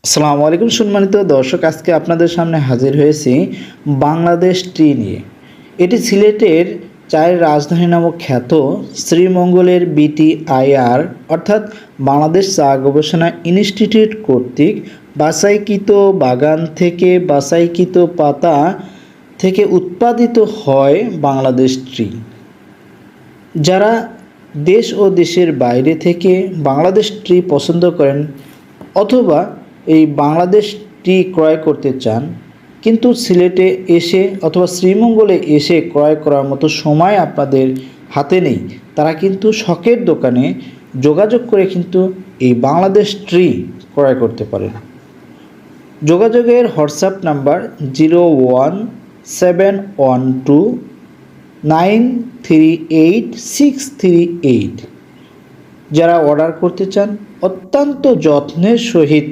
আসসালামু আলাইকুম সম্মানিত দর্শক, আজকে আপনাদের সামনে হাজির হয়েছি বাংলাদেশ টি নিয়ে। এটি সিলেটের চায়ের রাজধানী নামক খ্যাত শ্রীমঙ্গলের বিটিআইআর অর্থাৎ বাংলাদেশ চা গবেষণা ইনস্টিটিউট কর্তৃক বাছাইকৃত বাগান থেকে বাছাইকৃত পাতা থেকে উৎপাদিত হয় বাংলাদেশ টি। যারা দেশ ও দেশের বাইরে থেকে বাংলাদেশ টি পছন্দ করেন অথবা এই বাংলাদেশ টি ক্রয় করতে চান, কিন্তু সিলেটে এসে অথবা শ্রীমঙ্গলে এসে ক্রয় করার মতো সময় আপনাদের হাতে নেই, তারা কিন্তু শখের দোকানে যোগাযোগ করে কিন্তু এই বাংলাদেশ টি ক্রয় করতে পারেন। যোগাযোগের হোয়াটসঅ্যাপ নাম্বার 01712938638। যারা অর্ডার করতে চান অত্যন্ত যত্নের সহিত